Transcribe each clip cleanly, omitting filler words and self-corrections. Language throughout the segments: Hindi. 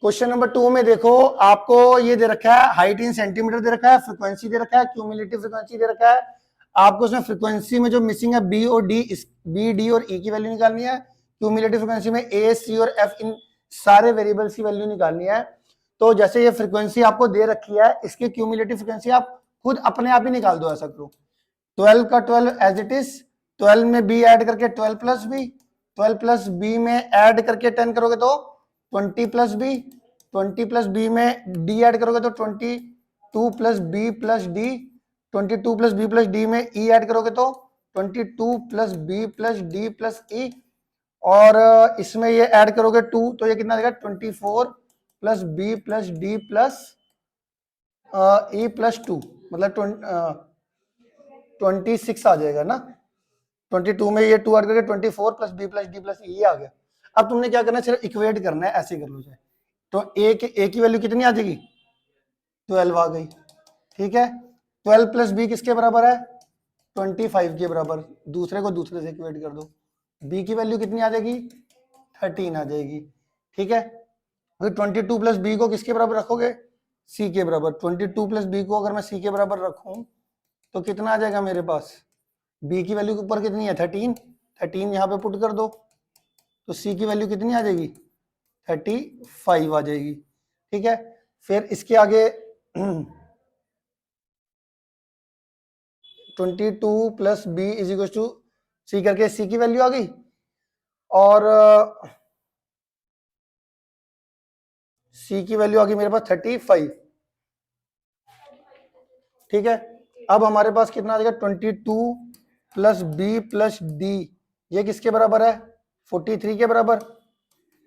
क्वेश्चन नंबर 2 में देखो, आपको ये दे रखा है, हाइट इन सेंटीमीटर दे रखा है, फ्रीक्वेंसी दे रखा है, क्यूमुलेटिव फ्रीक्वेंसी दे रखा है। आपको उसमें फ्रीक्वेंसी में जो मिसिंग है बी और डी, बी डी और ई की वैल्यू निकालनी है। क्यूमुलेटिव फ्रीक्वेंसी में ए, सी और एफ, इन सारे वेरिएबल्स की वैल्यू निकालनी है। तो जैसे ये फ्रीक्वेंसी आपको दे रखी है, इसकी क्यूमुलेटिव फ्रीक्वेंसी आप खुद अपने आप ही निकाल दो। ऐसा करो, 12 का 12 एज इट इज, 12 में बी ऐड करके 12 प्लस बी, 12 प्लस बी में ऐड करके 10 करोगे तो 20 प्लस बी, 20 प्लस बी में डी ऐड करोगे तो 22 plus B plus D, 22 plus B plus D में ई ऐड करोगे तो 22 plus B plus D plus E, और इसमें ये ऐड करोगे 2 तो ये कितना देगा 24 plus B plus D plus E plus 2, मतलब 26 आ जाएगा ना। 22 में ये 2 ऐड करके 24 plus B plus D plus E आ गया। अब तुमने क्या करना है, सिर्फ इक्वेट करना है, ऐसे कर लो जाए तो ए की वैल्यू कितनी आ जाएगी, 12 आ गई। ठीक है, 12 प्लस बी किसके बराबर है, 25 के बराबर। दूसरे को दूसरे से इक्वेट कर दो, बी की वैल्यू कितनी आ जाएगी, 13 आ जाएगी। ठीक है, फिर 22 प्लस बी को किसके बराबर रखोगे, सी के बराबर। 22 प्लस बी को अगर मैं सी के बराबर रखूं तो कितना आ जाएगा मेरे पास, बी की वैल्यू ऊपर कितनी है 13, 13 यहाँ पे पुट कर दो तो सी की वैल्यू कितनी आ जाएगी 35 आ जाएगी। ठीक है, फिर इसके आगे 22 plus B is equal to C करके सी की वैल्यू आ गई, और सी की वैल्यू आ गई मेरे पास 35। ठीक है, अब हमारे पास कितना आ जाएगा 22 प्लस बी प्लस डी, ये किसके बराबर है 43 के बराबर।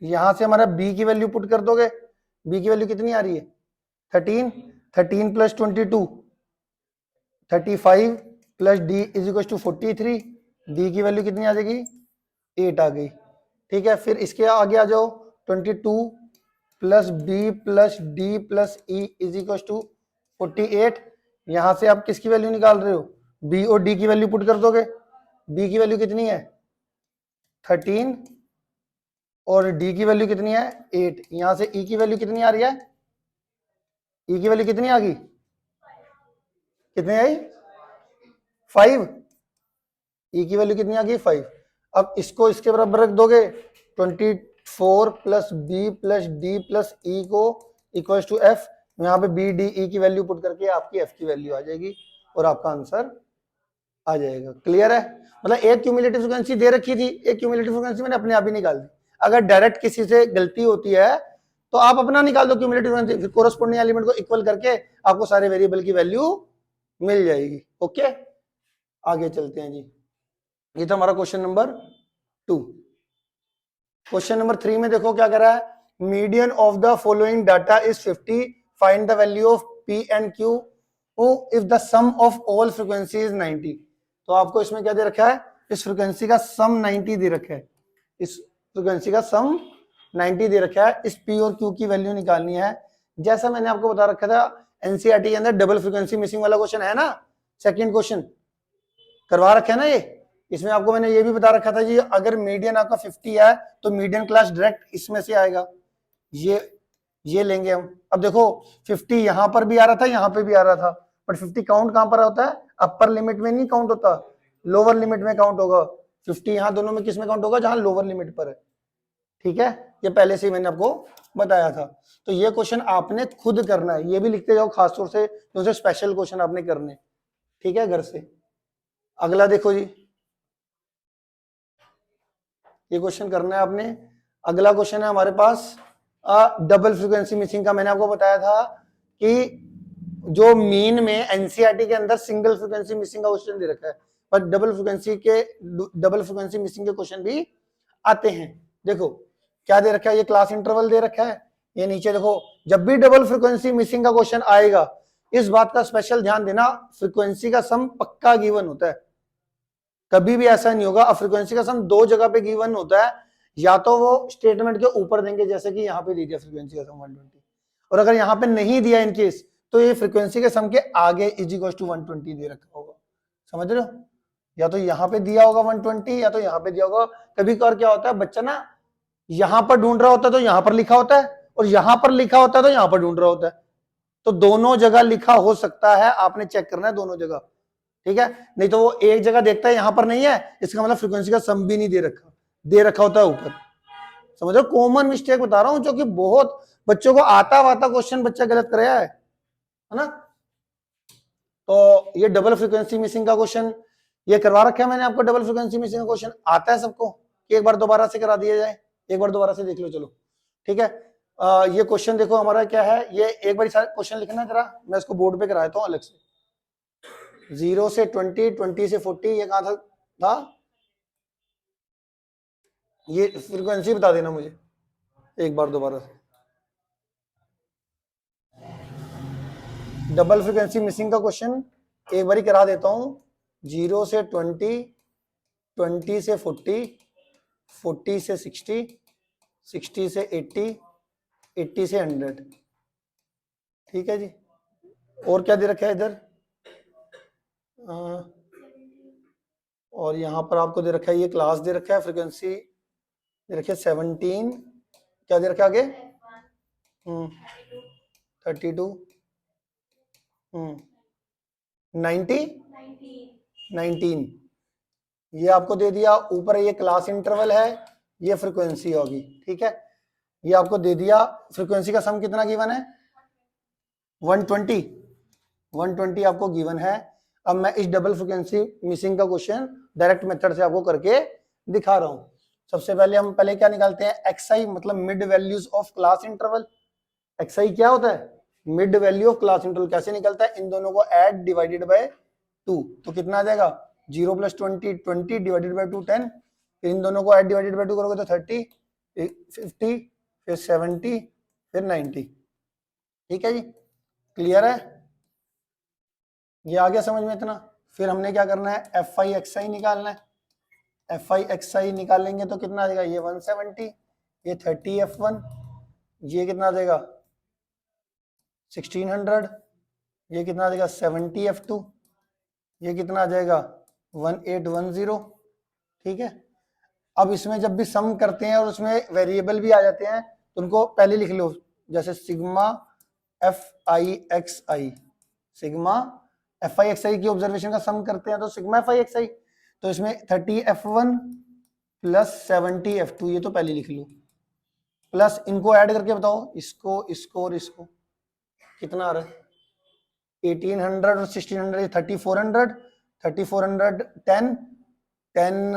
यहां से हमारा बी की वैल्यू पुट कर दोगे, बी की वैल्यू कितनी आ रही है 13, 13 plus 22 35 plus D is equal to 43, D की वैल्यू कितनी आ जाएगी 8 आ गई। ठीक है, फिर इसके आगे आ जाओ 22 plus B plus D plus E is equal to 48। यहां से आप किसकी वैल्यू निकाल रहे हो, बी और डी की वैल्यू पुट कर दोगे, बी की वैल्यू कितनी है 13 और डी की वैल्यू कितनी है 8। यहां से ई की वैल्यू कितनी आ रही है, ई की वैल्यू कितनी आ गई, कितनी आई 5, ई की वैल्यू कितनी आ गई 5। अब इसको इसके बराबर रख दोगे 24 plus B plus D plus E को इक्वल टू एफ, यहाँ पे बी डी ई की वैल्यू पुट करके आपकी एफ की वैल्यू आ जाएगी और आपका आंसर आ जाएगा। क्लियर है, मतलब एक क्यूमुलेटिव फ्रीक्वेंसी दे रखी थी, एक क्यूमुलेटिव फ्रीक्वेंसी मैंने अपने आप ही निकाल दी। अगर डायरेक्ट किसी से गलती होती है तो आप अपना निकाल दो क्यूमुलेटिव फ्रीक्वेंसी, फिर कोरस्पोंडिंग एलिमेंट को इक्वल करके आपको सारे वेरिएबल की वैल्यू मिल जाएगी। ओके, आगे चलते हैं जी। ये था हमारा क्वेश्चन नंबर 2। क्वेश्चन नंबर 3 में देखो क्या कर रहा है, median of the following data is 50, find the value of P and Q if the sum of all frequency is 90। तो आपको इसमें क्या दे रखा है, इस फ्रीक्वेंसी का सम 90 दे रखा है, इस फ्रीक्वेंसी का सम 90 दे रखा है। इस पी और क्यू की वैल्यू निकालनी है। जैसा मैंने आपको बता रखा था एनसीईआरटी के अंदर डबल फ्रीक्वेंसी मिसिंग वाला क्वेश्चन है ना, सेकंड क्वेश्चन करवा रखा है ना ये। इसमें आपको मैंने ये भी बता रखा था जी, अगर मीडियन आपका 50 है तो मीडियन क्लास डायरेक्ट इसमें से आएगा, ये लेंगे हम। अब देखो 50 यहां पर भी आ रहा था, यहां पे भी आ रहा था, बट 50 काउंट कहां पर होता है, अपर लिमिट में नहीं काउंट होता, लोअर लिमिट में काउंट होगा। 50 यहां दोनों में किस में काउंट होगा, जहां लोअर लिमिट पर है। ठीक है, ये पहले से ही मैंने आपको बताया था। तो ये क्वेश्चन आपने खुद करना है, ये भी लिखते जाओ खासतौर से, जो स्पेशल क्वेश्चन आपने करने। ठीक है, घर से। अगला देखो जी, ये क्वेश्चन करना है आपने। अगला क्वेश्चन है हमारे पास डबल फ्रीक्वेंसी मिसिंग का। मैंने आपको बताया था कि जो मीन में एनसीईआरटी के अंदर सिंगल फ्रीक्वेंसी मिसिंग का क्वेश्चन दे रखा है, पर डबल फ्रीक्वेंसी मिसिंग के क्वेश्चन भी आते हैं। देखो क्या दे रखा है, ये क्लास इंटरवल दे रखा है, ये नीचे देखो, जब भी डबल फ्रीक्वेंसी मिसिंग का क्वेश्चन आएगा इस बात का स्पेशल ध्यान देना, फ्रीक्वेंसी का सम पक्का गिवन होता है, कभी भी ऐसा नहीं होगा। फ्रीक्वेंसी का सम दो जगह पे गिवन होता है, या तो वो स्टेटमेंट के ऊपर देंगे, जैसे कि यहाँ पे दे दिया फ्रीक्वेंसी का सम 120, और अगर यहाँ पे नहीं दिया इन केस तो ये फ्रीक्वेंसी के सम के आगे इज इक्वल टू 120 दे रखा होगा। समझ रहे हो, या तो यहाँ पे दिया होगा 120 या तो यहाँ पे दिया होगा। कभी कभार क्या होता है, बच्चा ना यहाँ पर ढूंढ रहा होता है तो यहाँ पर लिखा होता है, और यहां पर लिखा होता है तो यहां पर ढूंढ रहा होता है। तो दोनों जगह लिखा हो सकता है, आपने चेक करना है दोनों जगह, ठीक है। नहीं तो वो एक जगह देखता है यहां पर नहीं है, इसका मतलब फ्रीक्वेंसी का सम भी नहीं दे रखा होता है ऊपर। समझो, कॉमन मिस्टेक बता रहा हूं जो कि बहुत बच्चों को आता वाता क्वेश्चन बच्चा गलत कराया है ना। तो ये डबल फ्रीक्वेंसी मिसिंग का क्वेश्चन ये करवा रखा है मैंने आपको। डबल फ्रीक्वेंसी मिसिंग का क्वेश्चन आता है सबको कि एक बार दोबारा से करा दिया जाए, एक बार दोबारा से देख लो, चलो ठीक है। ये क्वेश्चन देखो हमारा क्या है, ये एक बार क्वेश्चन लिखना जरा, मैं इसको बोर्ड पे कराया था अलग से। 0 से 20, 20 से 40, ये कहां था? ये फ्रीक्वेंसी बता देना मुझे एक बार दोबारा से। डबल फ्रीक्वेंसी मिसिंग का क्वेश्चन एक बार ही करा देता हूं। 0 से 20, 20 से 40, 40 से 60, 60 से 80, 80 से 100, ठीक है जी। और क्या दे रखा है इधर? और यहां पर आपको दे रखा है, ये क्लास दे रखा है, फ्रीक्वेंसी दे रखी है 17, क्या दे रखा है आगे? 32, 90, 19, ये आपको दे दिया। ऊपर ये क्लास इंटरवल है, ये फ्रीक्वेंसी होगी, ठीक है। ये आपको दे दिया। फ्रीक्वेंसी का सम कितना गिवन है? 120, 120 आपको गिवन है। अब मैं इस डबल फ्रीक्वेंसी मिसिंग का क्वेश्चन डायरेक्ट मेथड से आपको करके दिखा रहा हूं। सबसे पहले हम क्या निकालते हैं? एक्सआई मतलब mid values of class interval. XI क्या होता है? Mid value of class interval. कैसे निकलता है? इन दोनों को ऐड डिवाइडेड बाय 2, तो कितना आ जाएगा? 0 + 20, 20 डिवाइडेड बाय 2, 10। फिर इन दोनों को ऐड डिवाइडेड बाय 2 करोगे तो 30, 50, फिर 70, फिर 90, ठीक है जी। क्लियर है? ये आ गया समझ में इतना? फिर हमने क्या करना है? एफ आई एक्स आई निकालना है। एफ आई एक्स आई निकालेंगे तो कितना आ जाएगा? ये 170, ये 30 F1, ये कितना आ जाएगा? 1600, ये कितना आ जाएगा? 70 F2, ये कितना आ जाएगा? 1810, ठीक है। अब इसमें जब भी सम करते हैं और उसमें वेरिएबल भी आ जाते हैं तो उनको पहले लिख लो, जैसे sigma F I X I. Sigma F I X I की ऑब्जर्वेशन का सम करते हैं तो sigma F I X I, तो इसमें 30 F1 प्लस 70 F2, ये तो पहले लिख लो। प्लस इनको ऐड करके बताओ, इसको और इसको, कितना आ रहा है? 1800 और 1600, 3400, 3400, 10, 10,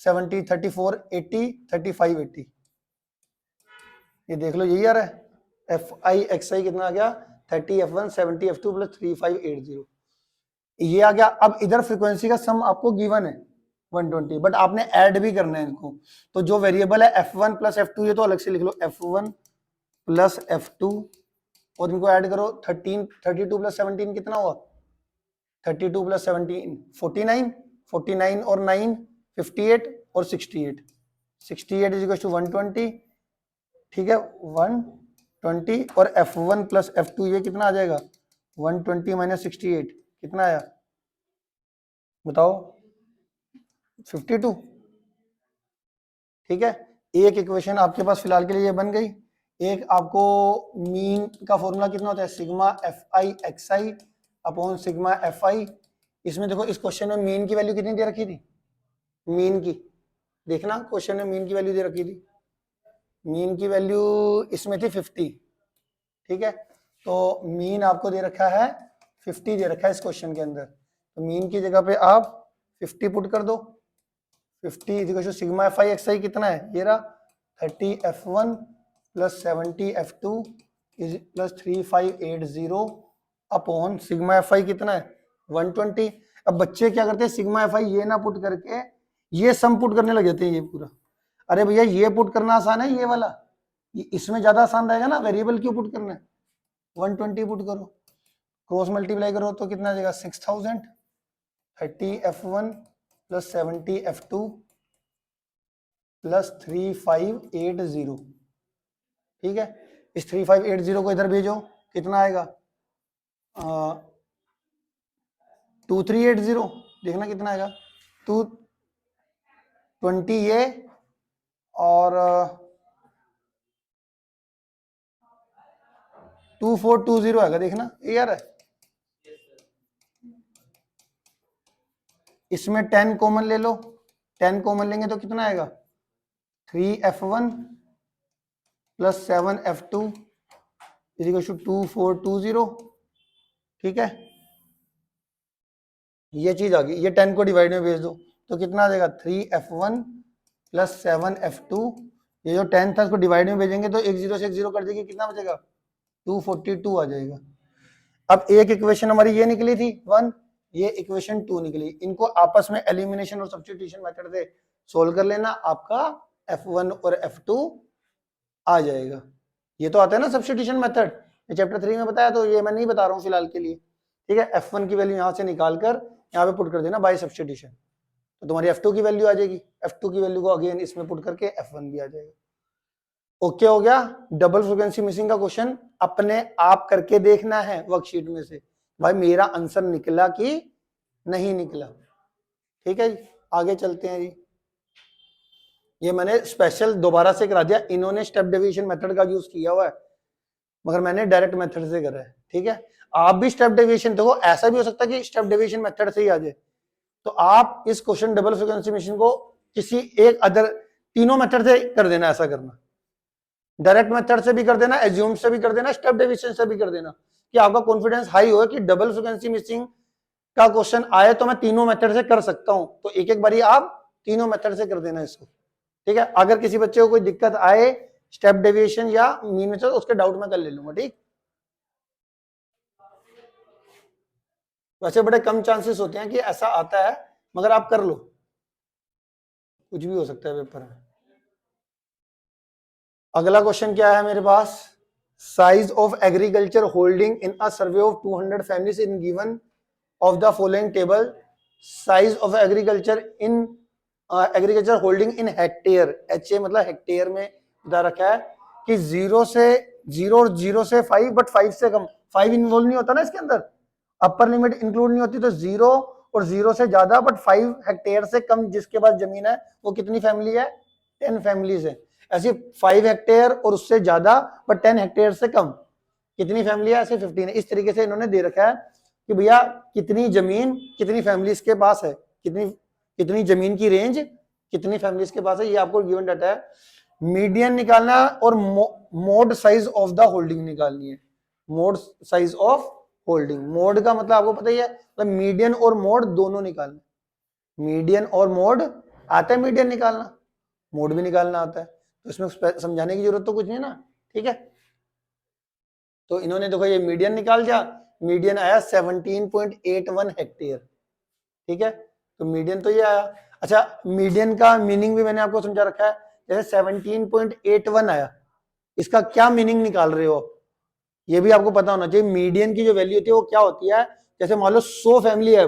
70, 34, 80, 35, 80, ये देख लो, यही आ रहा है। एफ आई एक्स आई कितना आ गया? 30 F1, 70 F2 प्लस 3580, ये आ गया। अब इधर फ्रीक्वेंसी का सम आपको गिवन है 120, बट आपने ऐड भी करना है इनको। तो जो वेरिएबल है F1 प्लस F2, ये तो अलग से लिख लो, F1 प्लस F2, और इनको ऐड करो। 13, 32 प्लस 17 कितना हुआ? 32 प्लस 17 49, 49 और 9 58 और 68, 68 इज इक्वल टू 120, ठीक है। 120 और F1 प्लस F2 ये कितना आ जाएगा? 120 माइनस 68 कितना आया बताओ? 52, ठीक है। एक इक्वेशन आपके पास फिलहाल के लिए ये बन गई। एक आपको मीन का फॉर्मूला कितना होता है? Sigma F I X I upon sigma F आई। इसमें देखो, इस क्वेश्चन में मीन की वैल्यू कितनी दे रखी थी? मीन की देखना, क्वेश्चन में मीन की वैल्यू दे रखी थी। मीन की वैल्यू इसमें थी 50, ठीक है। तो मीन आपको दे रखा है 50, दे रखा है इस क्वेश्चन के अंदर। तो मीन की जगह पे आप 50 पुट कर दो। 50 is equal to sigma F I X I कितना है? ये रहा 30 F1 plus 70 F2 is plus 3580 upon sigma F I कितना है? 120। अब बच्चे क्या करते हैं? सिग्मा एफ आई ये ना पुट करके ये सम पुट करने लग जाते हैं, ये पूरा। अरे भैया, ये पुट करना आसान है, ये वाला इसमें ज्यादा आसान रहेगा ना। वेरिएबल क्यों पुट करना है? 120 पुट करो, क्रॉस मल्टीप्लाई करो तो कितना आ जाएगा? 6000, 30 F1 प्लस 70 F2 प्लस 3580, ठीक है। इस 3580 को इधर भेजो, कितना आएगा? 2380, देखना कितना आएगा? 220 ये और 2420 आएगा, देखना ये यार है। इसमें 10 कॉमन ले लो, 10 कॉमन लेंगे तो कितना आएगा 3f1 plus 7f2 is equal to 2420। ठीक है, ये चीज आ गई। ये 10 को डिवाइड में भेज दो तो कितना आ जाएगा 3f1 प्लस 7f2। ये जो 10 था इसको डिवाइड में भेजेंगे तो एक जीरो से एक जीरो कर देंगे, कितना बचेगा 242 आ जाएगा। अब एक इक्वेशन हमारी ये निकली थी 1, ये इक्वेशन 2 निकली। इनको आपस में एलिमिनेशन और सब्स्टिट्यूशन मेथड से सोल्व कर लेना, आपका f1 और f2 आ जाएगा। ये तो आता है ना सब्स्टिट्यूशन मेथड, ये चैप्टर 3 में बताया, तो ये मैं नहीं बता रहा हूँ फिलहाल के लिए। ठीक है, f1 की वैल्यू यहाँ से निकाल कर यहाँ पे पुट कर देना बाय सब्स्टिट्यूशन, तो तुम्हारी f2 की वैल्यू आ जाएगी। f2 की वैल्यू को अगेन इसमें पुट करके f1 भी आ जाएगा। ओके हो गया। डबल फ्रीक्वेंसी मिसिंग का क्वेश्चन अपने आप करके देखना है वर्कशीट में से, भाई मेरा आंसर निकला कि नहीं निकला। ठीक है जी, आगे चलते हैं जी। ये मैंने स्पेशल दोबारा से करा दिया, इन्होंने स्टेप डेविएशन मेथड का यूज किया हुआ है मगर मैंने डायरेक्ट मेथड से करा है। ठीक है, आप भी स्टेप डेविएशन देखो, ऐसा भी हो सकता है कि स्टेप डेविएशन मेथड से ही आ जाए, तो आप इस क्वेश्चन डबल फ्रीक्वेंसी मिसिंग को किसी एक अदर तीनों मेथड से कर देना। ऐसा करना, डायरेक्ट मेथड से भी कर देना, एज्यूम से भी कर देना, स्टेप डेविएशन से भी कर देना, कि आपका कॉन्फिडेंस हाई हो कि डबल फ्रीक्वेंसी मिसिंग का क्वेश्चन आए तो मैं तीनों मेथड से कर सकता हूं। तो एक एक बारी आप तीनों मेथड से कर देना इसको। ठीक है, अगर किसी बच्चे को कोई दिक्कत आए स्टेप डेविएशन या मीन मेथड, उसके डाउट मैं कर ले लूंगा। ठीक, वैसे बड़े कम चांसेस होते हैं कि ऐसा आता है, मगर आप कर लो, कुछ भी हो सकता है पेपर में। अगला क्वेश्चन क्या है मेरे पास, size of agriculture holding in a survey of 200 families in given of the following table. Size of agriculture in agriculture holding in hectare, HA मतलब हेक्टेयर में बता रखा है कि 0 और 0 से 5, बट 5 से कम, 5 इन्वॉल्व नहीं होता ना इसके अंदर, अपर लिमिट इंक्लूड नहीं होती, तो 0 और 0 से ज्यादा बट 5 हेक्टेयर से कम जिसके पास जमीन है वो कितनी फैमिली है, 10 फैमिलीज है। ऐसे 5 हेक्टेयर और उससे ज्यादा बट 10 हेक्टेयर से कम कितनी फैमिली है, ऐसे 15 है। इस तरीके से इन्होंने दे रखा है कि भैया कितनी जमीन कितनी फैमिलीज के पास है, कितनी जमीन की रेंज कितनी फैमिलीज के पास है, ये आपको गिवन डाटा है। मीडियन निकालना और mode size of the holding निकालनी है। Mode size of holding, mode का मतलब आपको पता ही है, मतलब मीडियन और मोड दोनों निकालना। मीडियन और मोड आता है, मीडियन निकालना, मोड भी निकालना आता है, तो इसमें समझाने की जरूरत तो कुछ नहीं ना। ठीक है, तो इन्होंने देखो ये मीडियन निकाल दिया, मीडियन आया 17.81 हेक्टेयर। ठीक है, तो मीडियन तो ये आया। अच्छा, मीडियन का मीनिंग भी मैंने आपको समझा रखा है, जैसे 17.81 आया, इसका क्या मीनिंग निकाल रहे हो, ये भी आपको पता होना चाहिए। मीडियन की जो वैल्यू होती है वो क्या होती है, जैसे मान लो 100 फैमिली है,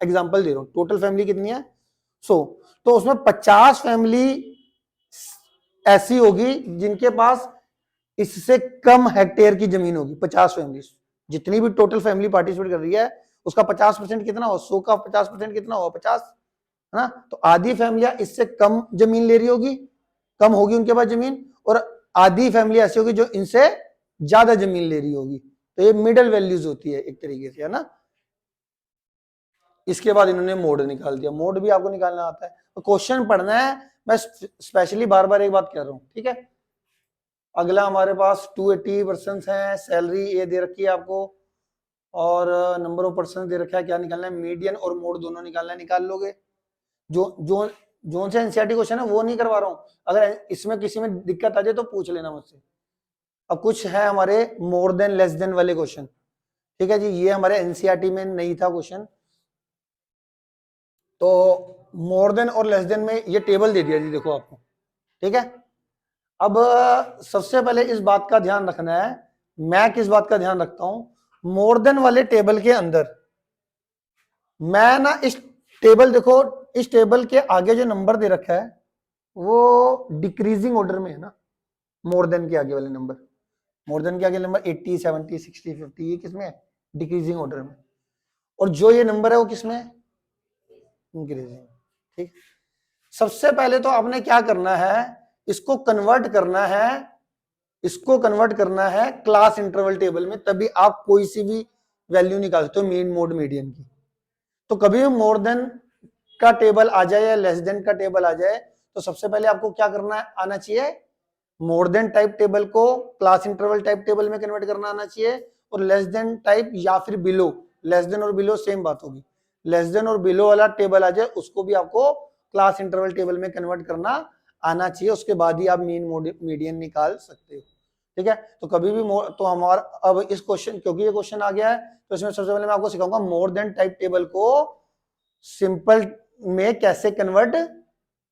एग्जांपल दे रहा हूं, टोटल फैमिली कितनी है 100, तो उसमें 50 फैमिली ऐसी होगी जिनके पास इससे कम हेक्टेयर की जमीन होगी। 50 फैमिली, जितनी भी टोटल फैमिली पार्टिसिपेट कर रही है उसका 50% कितना हो, 100 का 50% कितना हो 50, है ना। तो आधी फैमिलियां इससे कम जमीन ले रही होगी, कम होगी उनके पास जमीन, और आधी फैमिली ऐसी होगी जो इनसे ज्यादा जमीन ले रही होगी। तो ये मिडल वैल्यूज होती है एक तरीके से, है ना। इसके बाद इन्होंने मोड निकाल दिया, मोड भी आपको निकालना आता है, तो क्वेश्चन पढ़ना है। मैं स्पेशली बार बार एक बात कह रहा हूं, ठीक है। अगला हमारे पास 280 पर्सन है, सैलरी ये दे रखी है आपको, और नंबर ऑफ पर्सन दे रखा है। क्या निकालना है, मीडियन और मोड दोनों निकालना है, निकाल लोगे। जो से एनसीईआरटी क्वेश्चन है वो नहीं करवा रहा हूं, अगर इसमें किसी में दिक्कत आ जाए तो पूछ लेना मुझसे। अब कुछ है हमारे मोर देन लेस देन वाले क्वेश्चन, ठीक है जी, ये हमारे एनसीईआरटी में नहीं था क्वेश्चन। तो मोर देन और लेस देन में ये टेबल दे दिया जी, देखो आपको, ठीक है। अब सबसे पहले इस बात का ध्यान रखना है, मैं किस बात का ध्यान रखता हूं, मोर देन वाले टेबल के अंदर मैं ना इस टेबल, देखो इस टेबल के आगे जो नंबर दे रखा है वो डिक्रीजिंग ऑर्डर में है ना। मोर देन के आगे वाले नंबर, मोर देन के आगे नंबर 80, 70, 60, 50, ये किसमें है, डिक्रीजिंग ऑर्डर में। और जो ये नंबर है वो किसमें है, इंक्रीजिंग। ठीक, सबसे पहले तो आपने क्या करना है, इसको कन्वर्ट करना है इसको कन्वर्ट करना है क्लास इंटरवल टेबल में, तभी आप कोई सी भी वैल्यू निकाल सकते हो मीन मोड मीडियन की। तो कभी भी मोर देन का टेबल आ जाए या लेस देन का टेबल आ जाए तो सबसे पहले आपको क्या करना आना चाहिए, मोर देन टाइप टेबल को क्लास इंटरवल टाइप टेबल में कन्वर्ट करना आना चाहिए, और लेस देन टाइप या फिर बिलो, लेस देन और बिलो सेम बात होगी, लेस देन और बिलो वाला टेबल आ जाए उसको भी आपको क्लास इंटरवल टेबल में कन्वर्ट करना आना चाहिए, उसके बाद ही आप मीन मीडियन निकाल सकते हो। ठीक है, तो कभी भी तो हमारा अब इस क्वेश्चन, क्योंकि ये क्वेश्चन आ गया है तो इसमें सबसे पहले मैं आपको सिखाऊंगा मोर देन टाइप टेबल को सिंपल में कैसे कन्वर्ट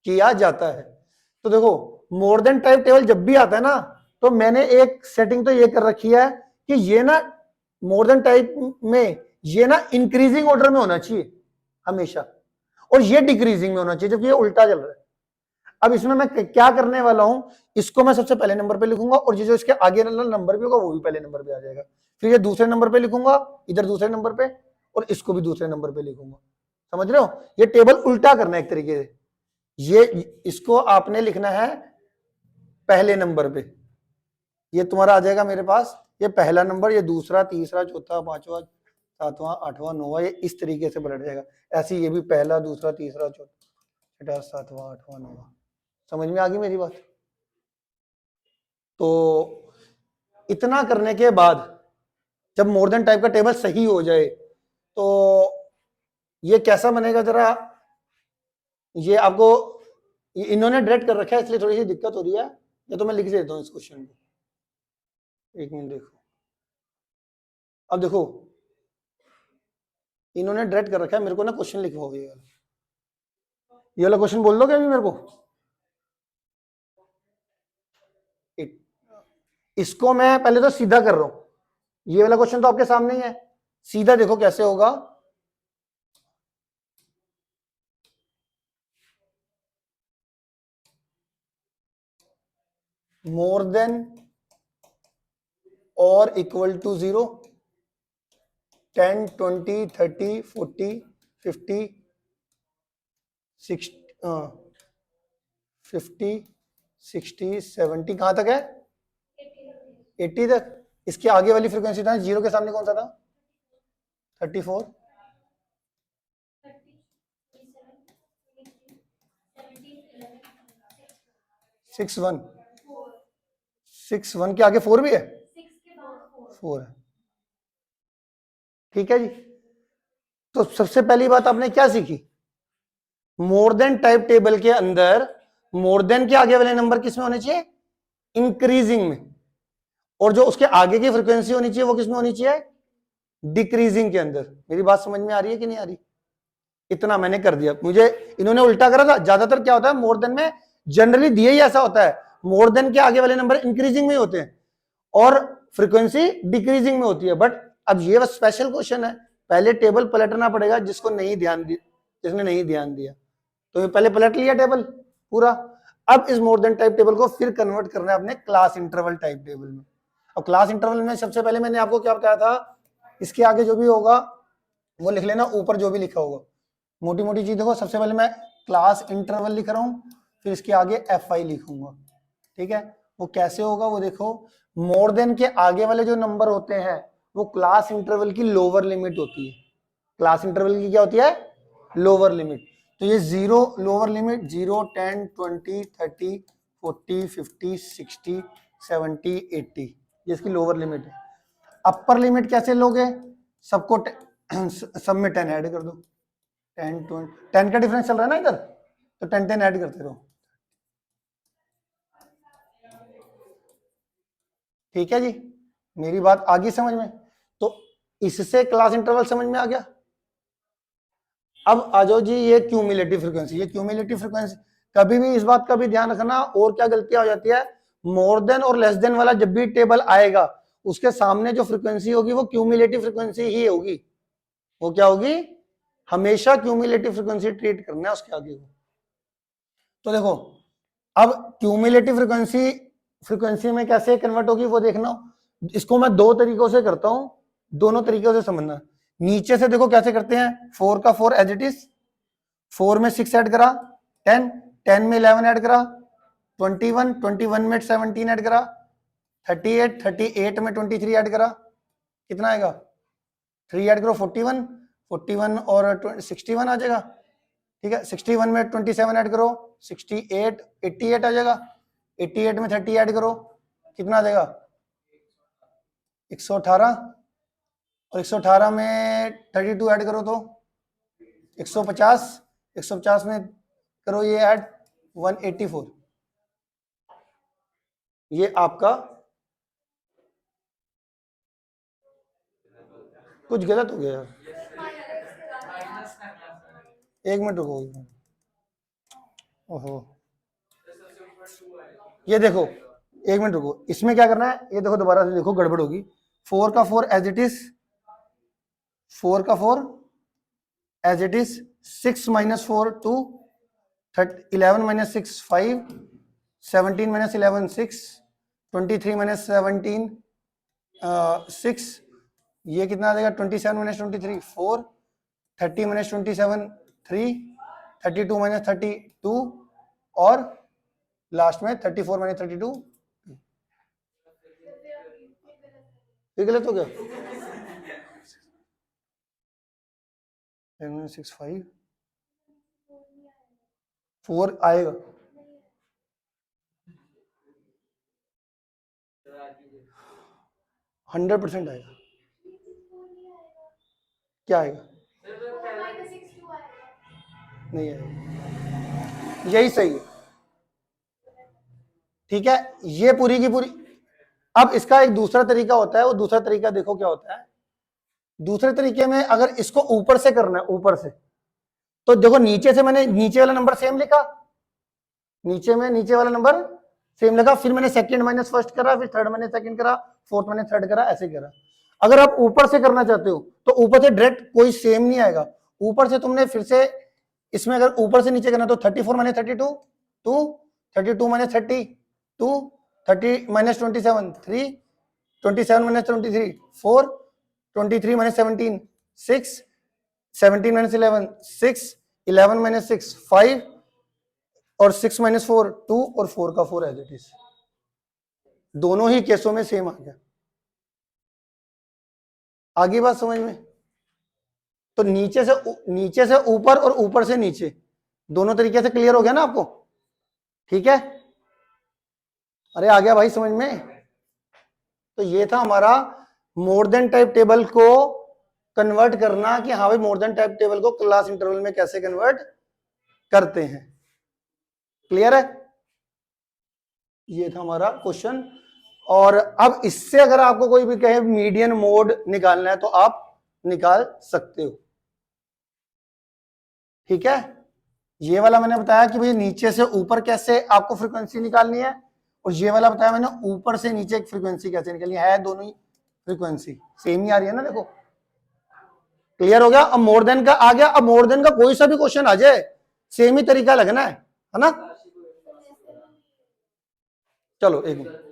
किया जाता है। तो देखो मोर देन टाइप टेबल जब भी आता है ना, तो मैंने एक सेटिंग तो ये कर रखी है कि ये ना मोर देन टाइप में ये ना इंक्रीजिंग ऑर्डर में होना चाहिए हमेशा, और ये डिक्रीजिंग में होना चाहिए, जबकि ये उल्टा चल रहा है। अब इसमें मैं क्या करने वाला हूं, इसको मैं सबसे पहले नंबर पे लिखूंगा, और जो इसके आगे वाला नंबर भी होगा वो भी पहले नंबर पे आ जाएगा, फिर ये दूसरे नंबर पे लिखूंगा इधर दूसरे नंबर पे, और इसको भी दूसरे नंबर पे लिखूंगा। समझ रहे हो, ये टेबल उल्टा करना है एक तरीके से। ये इसको आपने लिखना है पहले नंबर पे, ये तुम्हारा आ जाएगा मेरे पास ये पहला नंबर, ये दूसरा, तीसरा, चौथा, पांचवा, सातवां, आठवां, नौवां, ये इस तरीके से पलट जाएगा। ऐसे ये भी पहला, दूसरा, तीसरा, चौथा, छठा, सातवां, आठवां, नौवां। समझ में आ गई मेरी बात? तो इतना करने के बाद जब मोर देन टाइप का टेबल सही हो जाए तो ये कैसा बनेगा जरा, ये आपको इन्होंने डायरेक्ट कर रखा है इसलिए थोड़ी सी दिक्कत हो रही है, या तो मैं लिख देता हूं इस क्वेश्चन को, एक मिनट देखो। अब देखो इन्होंने डायरेक्ट कर रखा है, मेरे को ना क्वेश्चन लिखवाओ ये वाला क्वेश्चन बोल दो क्या अभी मेरे को। इसको मैं पहले तो सीधा कर रहा हूं, ये वाला क्वेश्चन तो आपके सामने ही है, सीधा देखो कैसे होगा। मोर देन और इक्वल टू 0, 10, 20, 30, 40, 50, 60, 70, कहां तक है? 80 तक। इसके आगे वाली फ्रीक्वेंसी था, जीरो के सामने कौन सा था? 34, 61, 61 के आगे 4 भी है, 4 है। ठीक है जी, तो सबसे पहली बात आपने क्या सीखी, मोर देन टाइप टेबल के अंदर मोर देन के आगे वाले नंबर किस में होने चाहिए? इंक्रीजिंग में, और जो उसके आगे की फ्रीक्वेंसी होनी चाहिए वो किस में होनी चाहिए? डिक्रीजिंग के अंदर। मेरी बात समझ में आ रही है कि नहीं आ रही? इतना मैंने कर दिया, मुझे इन्होंने उल्टा करा था। ज्यादातर क्या होता है मोर देन में, जनरली दिए ही ऐसा होता है, मोर देन के आगे वाले नंबर इंक्रीजिंग में होते हैं और फ्रीक्वेंसी डिक्रीजिंग में होती है। बट अब ये बस स्पेशल क्वेश्चन है, पहले टेबल पलटना पड़ेगा जिसको नहीं ध्यान दिया, जिसने नहीं ध्यान दिया। तो ये पहले पलट लिया टेबल पूरा। अब इस मोर देन टाइप टेबल को फिर कन्वर्ट करना है अपने क्लास इंटरवल टाइप टेबल में। और क्लास इंटरवल में सबसे पहले मैंने आपको क्या बताया था, इसके आगे जो भी होगा वो लिख लेना, ऊपर जो भी लिखा होगा मोटी मोटी चीज देखो। सबसे पहले मैं क्लास इंटरवल लिख रहा हूं, फिर इसके आगे FI लिखूंगा। ठीक है, वो कैसे होगा वो देखो, मोर देन के आगे वाले जो नंबर होते हैं वो क्लास इंटरवल की लोअर लिमिट होती है। क्लास इंटरवल की क्या होती है? Lower limit. तो ये 0 लोअर लिमिट, 0, 10, 20, 30, 40, 50, 60, 70, 80, ये इसकी लोअर लिमिट है। अपर लिमिट कैसे लोगे? सबको सब में 10 ऐड कर दो, 10, 20, 10 का डिफरेंस चल रहा है ना इधर, तो 10, 10 ऐड करते रहो। ठीक है जी, मेरी बात आ गई समझ में? तो इससे क्लास इंटरवल समझ में आ गया। अब आ जाओ जी ये क्यूमुलेटिव फ्रीक्वेंसी। ये क्यूमुलेटिव फ्रीक्वेंसी कभी भी इस बात का भी ध्यान रखना, और क्या गलतियां हो जाती है, मोर देन और लेस देन वाला जब भी टेबल आएगा उसके सामने जो फ्रीक्वेंसी होगी वो क्यूमुलेटिव फ्रीक्वेंसी ही होगी। वो क्या होगी? हमेशा क्यूमुलेटिव फ्रीक्वेंसी ट्रीट करना है उसके आगे को। तो देखो अब क्यूमुलेटिव फ्रीक्वेंसी में कैसे कन्वर्ट होगी वो देखना। इसको मैं दो तरीकों से करता हूं, दोनों तरीकों से समझना। नीचे से देखो कैसे करते हैं, 4 का 4 एज इट इज, 4 में 6 ऐड करा 10, 10 में 11 ऐड करा 21, 21 में 17 ऐड करा 38, 38 में 23 ऐड करा, कितना आएगा? 3 ऐड करो 41, 41 और 61 आ जाएगा। ठीक है, 61 में 27 ऐड करो 68, 88 आ जाएगा। 88 में 30 ऐड करो, कितना आ जाएगा? 118, और 118 में 32 ऐड करो तो 150, 150 में करो ये ऐड 184। ये आपका कुछ गलत हो गया यार, एक मिनट रुको। ओहो, ये देखो, एक मिनट रुको, इसमें क्या करना है, ये देखो दोबारा से देखो, गड़बड़ होगी। 4 का 4 एज इट इज, 4 का 4 as it is, 6 minus 4 2, 11 minus 6 5, 17 minus 11 6, 23 minus 17 6, ये कितना आ जाएगा? 27 माइनस 23 4, 30 माइनस 27 3, 32 माइनस 32, और लास्ट में 34 माइनस 32। ये गलत हो गया? 6 5 4 आएगा, हंड्रेड % आएगा। क्या आएगा? नहीं आएगा, यही सही है। ठीक है, ये पूरी की पूरी। अब इसका एक दूसरा तरीका होता है, वो दूसरा तरीका देखो क्या होता है। दूसरे तरीके में अगर इसको ऊपर से करना है, ऊपर से, तो देखो नीचे से मैंने नीचे वाला नंबर सेम लिखा, नीचे में नीचे वाला नंबर सेम लिखा, फिर मैंने सेकंड माइनस फर्स्ट करा, फिर थर्ड मैंने सेकंड करा, फोर्थ मैंने थर्ड करा, ऐसे करा। अगर आप ऊपर से करना चाहते हो तो ऊपर से डायरेक्ट कोई सेम नहीं आएगा। ऊपर से तुमने फिर से इसमें अगर ऊपर से नीचे करना तो 34 minus 32 2, 32 minus 30 2, 30 minus 27 3, 27 minus 23 4, 23 minus 17 6, 17 minus 11 6, 11 minus 6 5, और 6 माइनस 4 2, और 4 का 4 एज इट इज। दोनों ही केसों में सेम आ गया। आगे बात समझ में? तो नीचे से ऊपर और ऊपर से नीचे, दोनों तरीके से क्लियर हो गया ना आपको? ठीक है, अरे आ गया भाई समझ में? तो ये था हमारा मोर देन टाइप टेबल को कन्वर्ट करना, कि हाँ भाई मोर देन टाइप टेबल को क्लास इंटरवल में कैसे कन्वर्ट करते हैं। क्लियर है? ये था हमारा क्वेश्चन। और अब इससे अगर आपको कोई भी कहे मीडियन मोड निकालना है तो आप निकाल सकते हो। ठीक है, ये वाला मैंने बताया कि भाई नीचे से ऊपर कैसे आपको फ्रीक्वेंसी निकालनी है, और ये वाला बताया मैंने ऊपर से नीचे एक फ्रीक्वेंसी कैसे निकालनी है। दोनों ही फ्रीक्वेंसी सेम ही आ रही है ना, देखो। क्लियर हो गया? अब मोर देन का आ गया। अब मोर देन का कोई सा भी क्वेश्चन आ जाए, सेम ही तरीका लगना है ना? चलो एक मिनट।